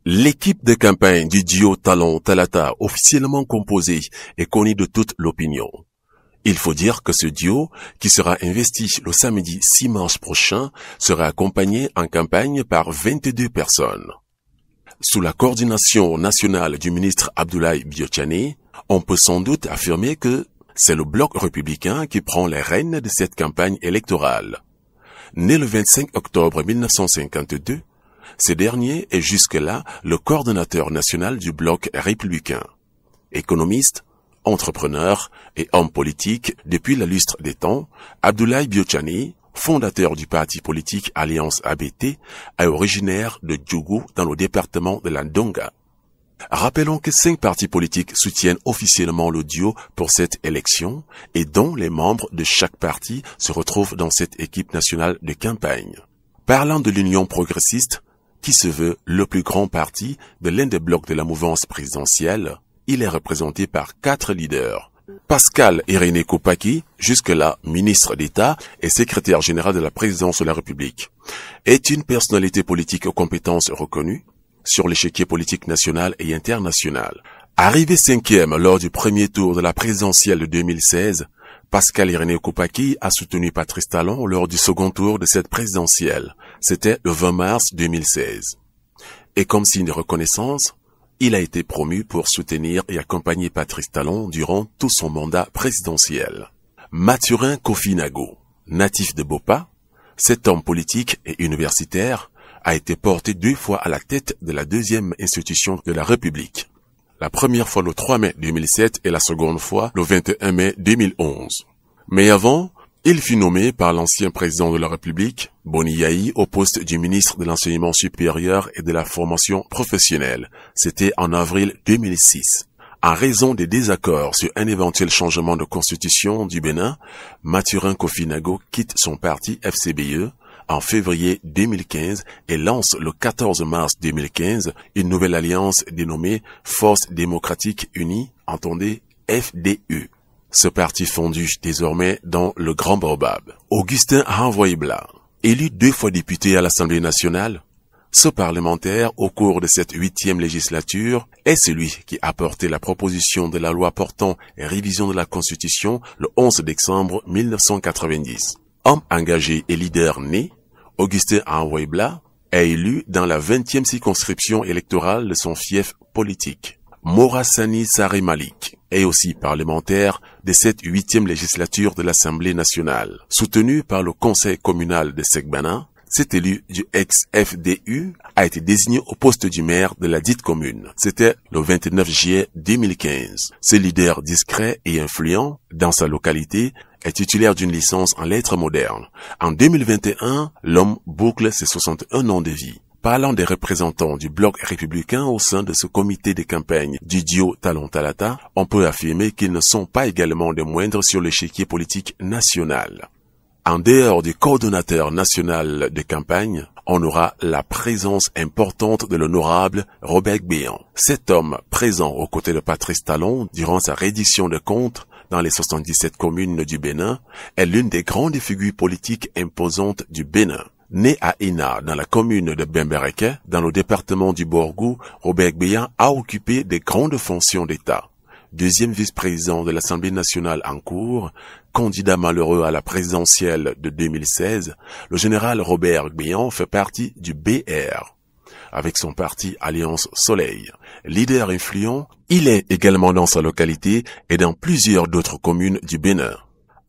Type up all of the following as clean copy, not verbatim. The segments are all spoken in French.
L'équipe de campagne du duo Talon-Talata, officiellement composée, est connue de toute l'opinion. Il faut dire que ce duo, qui sera investi le samedi 6 mars prochain, sera accompagné en campagne par 22 personnes. Sous la coordination nationale du ministre Abdoulaye Biotchane, on peut sans doute affirmer que c'est le bloc républicain qui prend les rênes de cette campagne électorale. Né le 25 octobre 1952, ce dernier est jusque-là le coordonnateur national du bloc républicain. Économiste, entrepreneur et homme politique depuis la lustre des temps, Abdoulaye Biotchane, fondateur du parti politique Alliance ABT, est originaire de Djougou dans le département de la Ndonga. Rappelons que 5 partis politiques soutiennent officiellement le duo pour cette élection et dont les membres de chaque parti se retrouvent dans cette équipe nationale de campagne. Parlant de l'Union progressiste, qui se veut le plus grand parti de l'un des blocs de la mouvance présidentielle, il est représenté par 4 leaders. Pascal Irénée Koupaki, jusque-là ministre d'État et secrétaire général de la présidence de la République, est une personnalité politique aux compétences reconnues sur l'échiquier politique national et international. Arrivé 5e lors du premier tour de la présidentielle de 2016, Pascal Irénée Koupaki a soutenu Patrice Talon lors du second tour de cette présidentielle. C'était le 20 mars 2016. Et comme signe de reconnaissance, il a été promu pour soutenir et accompagner Patrice Talon durant tout son mandat présidentiel. Mathurin Kofi-Nago, natif de Bopa, cet homme politique et universitaire a été porté 2 fois à la tête de la 2e institution de la République. La première fois le 3 mai 2007 et la seconde fois le 21 mai 2011. Mais avant, il fut nommé par l'ancien président de la République, Boni Yayi, au poste du ministre de l'Enseignement supérieur et de la formation professionnelle. C'était en avril 2006. En raison des désaccords sur un éventuel changement de constitution du Bénin, Mathurin Kofi-Nago quitte son parti FCBE en février 2015 et lance le 14 mars 2015 une nouvelle alliance dénommée Force démocratique unie, entendez FDU. Ce parti fondu désormais dans le Grand Baobab. Augustin Hanvoïbla, élu 2 fois député à l'Assemblée nationale, ce parlementaire au cours de cette 8e législature est celui qui a porté la proposition de la loi portant révision de la Constitution le 11 décembre 1990. Homme engagé et leader né, Augustin Hanvoïbla est élu dans la 20e circonscription électorale de son fief politique. Morassani Saré Malik est aussi parlementaire de cette 8e législature de l'Assemblée nationale. Soutenu par le conseil communal de Segbana, cet élu du ex-FDU a été désigné au poste du maire de la dite commune. C'était le 29 juillet 2015. Ce leader discret et influent dans sa localité est titulaire d'une licence en lettres modernes. En 2021, l'homme boucle ses 61 ans de vie. Parlant des représentants du bloc républicain au sein de ce comité de campagne du duo Talon-Talata, on peut affirmer qu'ils ne sont pas également des moindres sur l'échiquier politique national. En dehors du coordonnateur national de campagne, on aura la présence importante de l'honorable Robert Béan. Cet homme, présent aux côtés de Patrice Talon durant sa reddition de comptes dans les 77 communes du Bénin, est l'une des grandes figures politiques imposantes du Bénin. Né à Ina, dans la commune de Bembereke, dans le département du Borgou, Robert Béan a occupé de grandes fonctions d'État. 2e vice-président de l'Assemblée nationale en cours, candidat malheureux à la présidentielle de 2016, le général Robert Béan fait partie du BR, avec son parti Alliance Soleil. Leader influent, il est également dans sa localité et dans plusieurs d'autres communes du Bénin.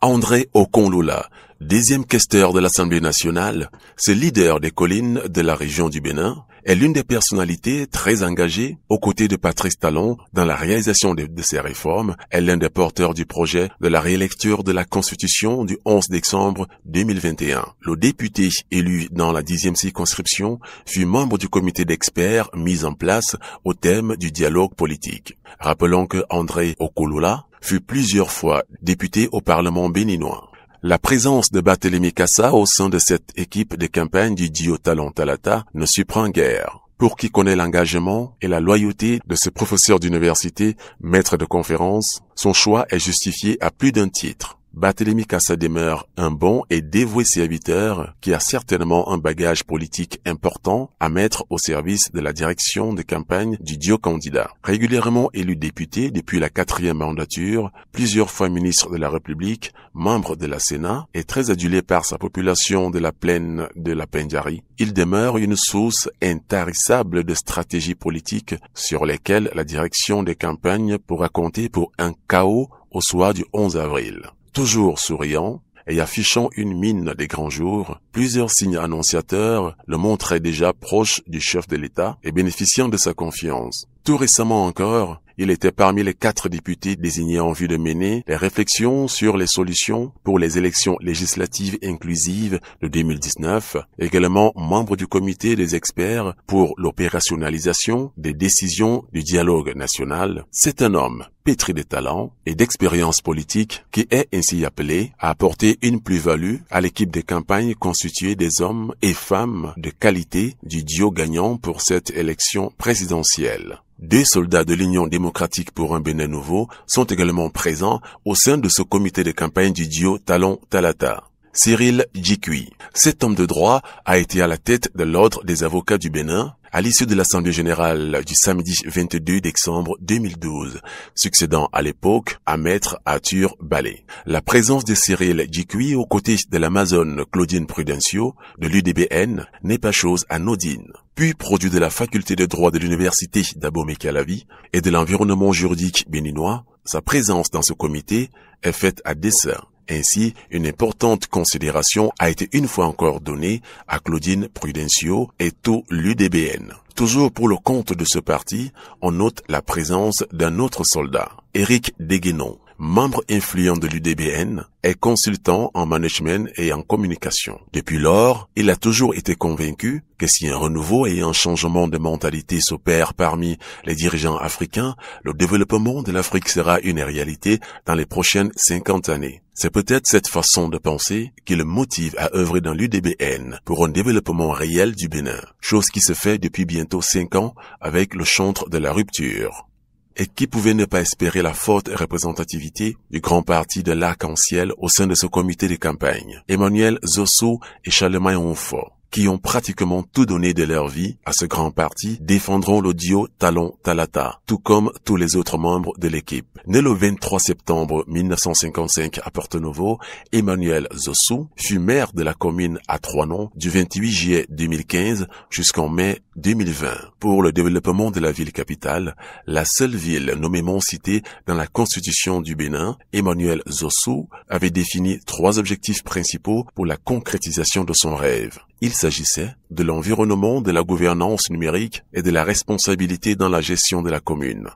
André Okonlola, 2e questeur de l'Assemblée nationale, ce leader des collines de la région du Bénin, est l'une des personnalités très engagées aux côtés de Patrice Talon dans la réalisation de ces réformes, est l'un des porteurs du projet de la réélecture de la Constitution du 11 décembre 2021. Le député élu dans la 10e circonscription fut membre du comité d'experts mis en place au thème du dialogue politique. Rappelons que André Okolola fut plusieurs fois député au Parlement béninois. La présence de Barthélémy Kassa au sein de cette équipe de campagne du duo Talon-Talata ne surprend guère. Pour qui connaît l'engagement et la loyauté de ce professeur d'université, maître de conférence, son choix est justifié à plus d'un titre. Barthélemy Cassa demeure un bon et dévoué serviteur qui a certainement un bagage politique important à mettre au service de la direction de campagne du duo candidat. Régulièrement élu député depuis la 4e mandature, plusieurs fois ministre de la République, membre de la Sénat et très adulé par sa population de la plaine de la Pendjari, il demeure une source intarissable de stratégies politiques sur lesquelles la direction des campagnes pourra compter pour un chaos au soir du 11 avril. Toujours souriant et affichant une mine des grands jours, plusieurs signes annonciateurs le montraient déjà proche du chef de l'État et bénéficiant de sa confiance. Tout récemment encore, il était parmi les 4 députés désignés en vue de mener les réflexions sur les solutions pour les élections législatives inclusives de 2019, également membre du comité des experts pour l'opérationnalisation des décisions du dialogue national. C'est un homme pétri de talent et d'expérience politique qui est ainsi appelé à apporter une plus-value à l'équipe de campagne constituée des hommes et femmes de qualité du duo gagnant pour cette élection présidentielle. 2 soldats de l'Union démocratique pour un Bénin nouveau sont également présents au sein de ce comité de campagne du duo Talon Talata. Cyril Djikui. Cet homme de droit a été à la tête de l'Ordre des avocats du Bénin à l'issue de l'Assemblée générale du samedi 22 décembre 2012, succédant à l'époque à Maître Arthur Ballet. La présence de Cyril Djikui aux côtés de l'Amazone Claudine Prudencio de l'UDBN n'est pas chose anodine. Puis produit de la faculté de droit de l'université d'Abomey-Calavi et de l'environnement juridique béninois, sa présence dans ce comité est faite à dessein. Ainsi, une importante considération a été une fois encore donnée à Claudine Prudencio et tout l'UDBN. Toujours pour le compte de ce parti, on note la présence d'un autre soldat, Éric Deguenon, membre influent de l'UDBN, est consultant en management et en communication. Depuis lors, il a toujours été convaincu que si un renouveau et un changement de mentalité s'opèrent parmi les dirigeants africains, le développement de l'Afrique sera une réalité dans les prochaines 50 années. C'est peut-être cette façon de penser qui le motive à œuvrer dans l'UDBN pour un développement réel du Bénin, chose qui se fait depuis bientôt 5 ans avec le chantre de la rupture. Et qui pouvait ne pas espérer la forte représentativité du grand parti de l'Arc-en-Ciel au sein de ce comité de campagne, Emmanuel Zosso et Charlemagne Onfo, qui ont pratiquement tout donné de leur vie à ce grand parti, défendront le duo Talon Talata, tout comme tous les autres membres de l'équipe. Né le 23 septembre 1955 à Porto Novo, Emmanuel Zosso fut maire de la commune à Trois-Noms du 28 juillet 2015 jusqu'en mai 2020. Pour le développement de la ville capitale, la seule ville nommément citée dans la constitution du Bénin, Emmanuel Zosso avait défini 3 objectifs principaux pour la concrétisation de son rêve. Il s'agissait de l'environnement, de la gouvernance numérique et de la responsabilité dans la gestion de la commune.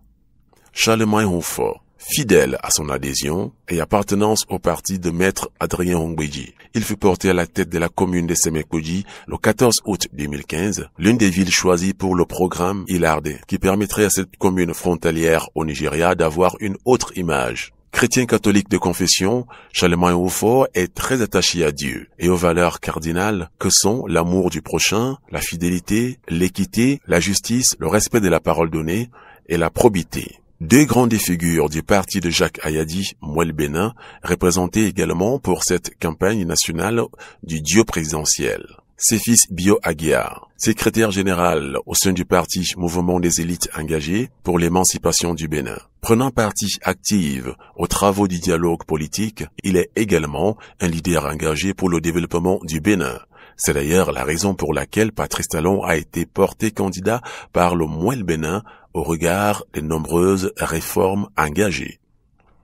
Charlemagne Onfo, fidèle à son adhésion et appartenance au parti de Maître Adrien Hongbeji, il fut porté à la tête de la commune de Semekoji le 14 août 2015, l'une des villes choisies pour le programme Ilarde, qui permettrait à cette commune frontalière au Nigeria d'avoir une autre image. Chrétien catholique de confession, Charlemagne Onfo est très attaché à Dieu et aux valeurs cardinales que sont l'amour du prochain, la fidélité, l'équité, la justice, le respect de la parole donnée et la probité. 2 grandes figures du parti de Jacques Ayadi, Mouel Bénin, représentées également pour cette campagne nationale du duo présidentiel. Ses fils Bio Aguiar, secrétaire général au sein du parti Mouvement des élites engagées pour l'émancipation du Bénin. Prenant partie active aux travaux du dialogue politique, il est également un leader engagé pour le développement du Bénin. C'est d'ailleurs la raison pour laquelle Patrice Talon a été porté candidat par le Mouel Bénin au regard des nombreuses réformes engagées.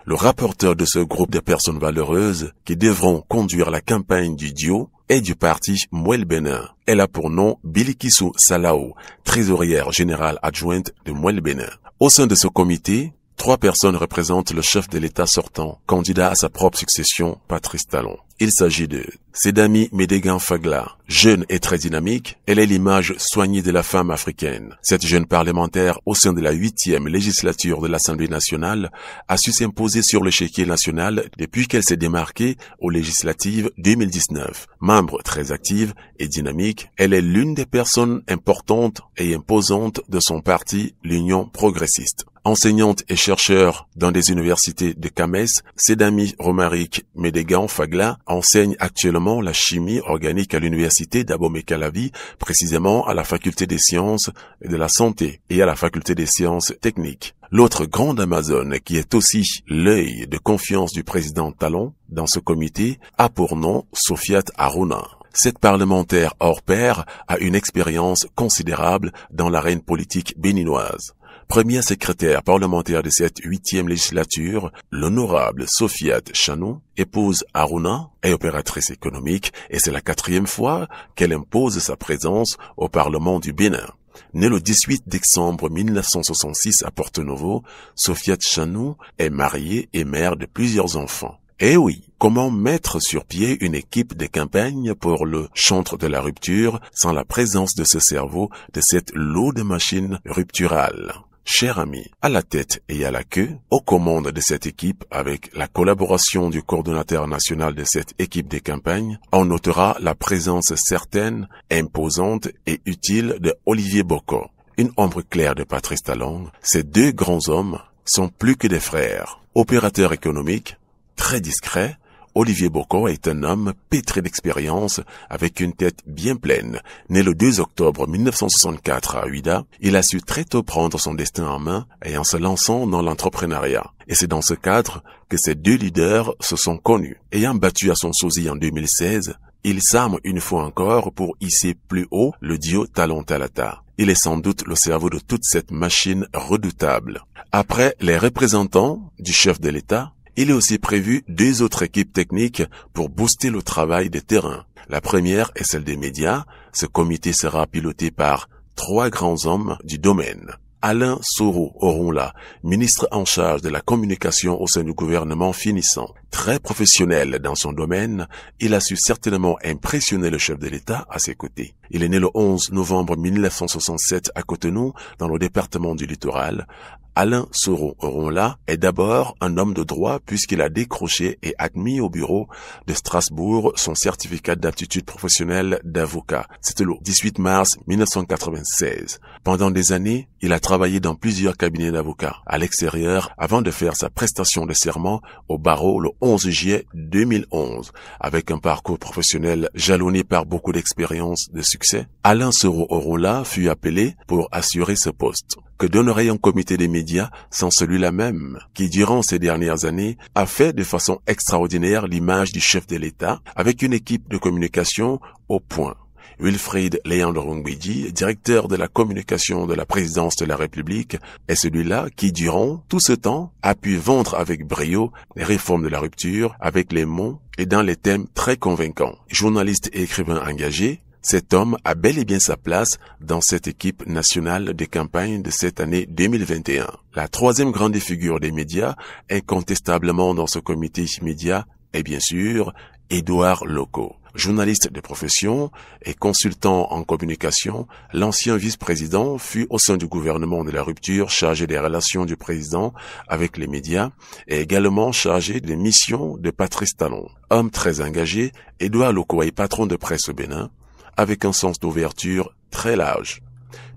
Le rapporteur de ce groupe de personnes valeureuses qui devront conduire la campagne du duo est du parti Mouel Bénin. Elle a pour nom Bilikissou Salao, trésorière générale adjointe de Mouel Bénin. Au sein de ce comité, 3 personnes représentent le chef de l'État sortant, candidat à sa propre succession, Patrice Talon. Il s'agit de Sedami Medegan Fagla, jeune et très dynamique. Elle est l'image soignée de la femme africaine. Cette jeune parlementaire, au sein de la 8e législature de l'Assemblée nationale, a su s'imposer sur l'échiquier national depuis qu'elle s'est démarquée aux législatives 2019. Membre très active et dynamique, elle est l'une des personnes importantes et imposantes de son parti, l'Union progressiste. Enseignante et chercheur dans des universités de Cames, Sedami Romaric Medegan Fagla enseigne actuellement la chimie organique à l'université d'Abomey-Calavi, précisément à la faculté des sciences et de la santé et à la faculté des sciences techniques. L'autre grande Amazone, qui est aussi l'œil de confiance du président Talon dans ce comité, a pour nom Sofiat Harouna. Cette parlementaire hors pair a une expérience considérable dans l'arène politique béninoise. Première secrétaire parlementaire de cette 8e législature, l'honorable Sofiat Chanou épouse Harouna, est opératrice économique et c'est la 4e fois qu'elle impose sa présence au Parlement du Bénin. Née le 18 décembre 1966 à Porto-Novo, Sofiat Chanou est mariée et mère de plusieurs enfants. Eh oui, comment mettre sur pied une équipe de campagne pour le chantre de la rupture sans la présence de ce cerveau, de cette lourde machine rupturale? Cher ami, à la tête et à la queue, aux commandes de cette équipe, avec la collaboration du coordonnateur national de cette équipe de campagne, on notera la présence certaine, imposante et utile de Olivier Boko. Une ombre claire de Patrice Talon, ces deux grands hommes sont plus que des frères. Opérateur économique, très discret, Olivier Boko est un homme pétri d'expérience avec une tête bien pleine. Né le 2 octobre 1964 à Ouida, il a su très tôt prendre son destin en main et en se lançant dans l'entrepreneuriat. Et c'est dans ce cadre que ces deux leaders se sont connus. Ayant battu à son sosie en 2016, ils s'arment une fois encore pour hisser plus haut le duo Talon-Talata. Il est sans doute le cerveau de toute cette machine redoutable. Après les représentants du chef de l'État, il est aussi prévu 2 autres équipes techniques pour booster le travail de terrain. La première est celle des médias. Ce comité sera piloté par 3 grands hommes du domaine. Alain Soro-Orunla, ministre en charge de la communication au sein du gouvernement finissant. Très professionnel dans son domaine, il a su certainement impressionner le chef de l'État à ses côtés. Il est né le 11 novembre 1967 à Cotonou, dans le département du Littoral. Alain Soro-Orunla est d'abord un homme de droit puisqu'il a décroché et admis au bureau de Strasbourg son certificat d'aptitude professionnelle d'avocat. C'était le 18 mars 1996. Pendant des années, il a travaillé dans plusieurs cabinets d'avocats à l'extérieur avant de faire sa prestation de serment au barreau le 11 juillet 2011. Avec un parcours professionnel jalonné par beaucoup d'expériences de succès, Alain Soro-Orunla fut appelé pour assurer ce poste. Que donnerait un comité des médias sans celui-là même, qui durant ces dernières années a fait de façon extraordinaire l'image du chef de l'État avec une équipe de communication au point. Wilfried Léandre-Ngwidi, directeur de la communication de la présidence de la République, est celui-là qui, durant tout ce temps, a pu vendre avec brio les réformes de la rupture avec les mots et dans les thèmes très convaincants. Journaliste et écrivain engagé, cet homme a bel et bien sa place dans cette équipe nationale de campagne de cette année 2021. La troisième grande figure des médias, incontestablement dans ce comité média, est bien sûr Édouard Loko. Journaliste de profession et consultant en communication, l'ancien vice-président fut au sein du gouvernement de la rupture chargé des relations du président avec les médias et également chargé des missions de Patrice Talon. Homme très engagé, Édouard Loko est patron de presse au Bénin, avec un sens d'ouverture très large.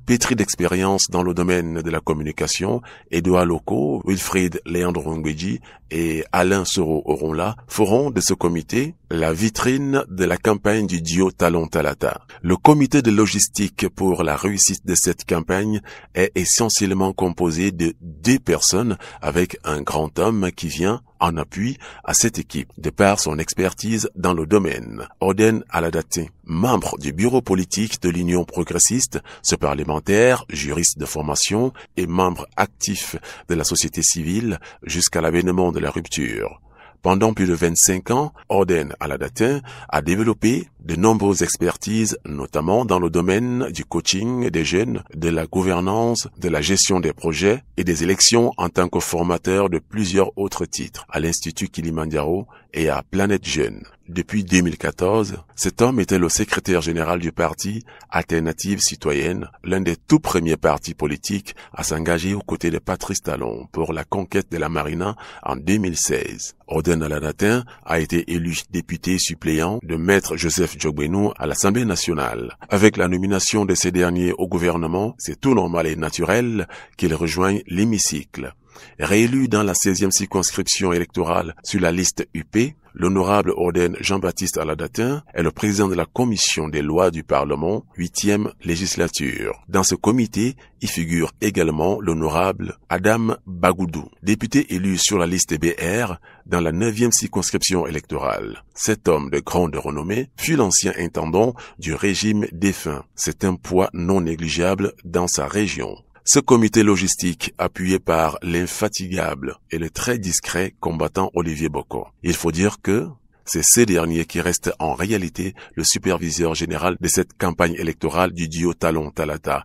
Pétri d'expérience dans le domaine de la communication, Édouard Loko, Wilfried Léandre-Ngwidi et Alain Soro-Orunla feront de ce comité la vitrine de la campagne du duo Talon-Talata. Le comité de logistique pour la réussite de cette campagne est essentiellement composé de 2 personnes avec un grand homme qui vient en appui à cette équipe, de par son expertise dans le domaine. Oden Aladate, membre du bureau politique de l'Union progressiste, ce parlementaire, juriste de formation et membre actif de la société civile jusqu'à l'avènement de la rupture. Pendant plus de 25 ans, Oden Aladate a développé de nombreuses expertises, notamment dans le domaine du coaching des jeunes, de la gouvernance, de la gestion des projets et des élections en tant que formateur de plusieurs autres titres à l'Institut Kilimandjaro et à Planète Jeune. Depuis 2014, cet homme était le secrétaire général du parti Alternative Citoyenne, l'un des tout premiers partis politiques à s'engager aux côtés de Patrice Talon pour la conquête de la Marina en 2016. Oden Oden Aladatin a été élu député suppléant de Maître Joseph Djogbenou à l'Assemblée nationale. Avec la nomination de ces derniers au gouvernement, c'est tout normal et naturel qu'ils rejoignent l'hémicycle. Réélu dans la 16e circonscription électorale sur la liste UP, l'honorable Oden Jean-Baptiste Aladatin est le président de la commission des lois du Parlement, 8e législature. Dans ce comité, y figure également l'honorable Adam Bagoudou, député élu sur la liste BR dans la 9e circonscription électorale. Cet homme de grande renommée fut l'ancien intendant du régime défunt. C'est un poids non négligeable dans sa région. Ce comité logistique, appuyé par l'infatigable et le très discret combattant Olivier Boko. Il faut dire que c'est ce dernier qui reste en réalité le superviseur général de cette campagne électorale du duo Talon Talata.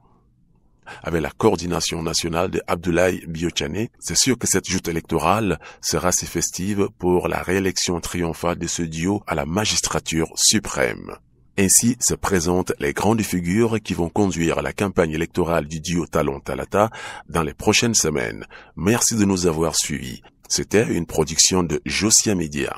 Avec la coordination nationale de Abdoulaye Biotchane, c'est sûr que cette joute électorale sera si festive pour la réélection triomphale de ce duo à la magistrature suprême. Ainsi se présentent les grandes figures qui vont conduire la campagne électorale du duo Talon Talata dans les prochaines semaines. Merci de nous avoir suivis. C'était une production de Josia Media.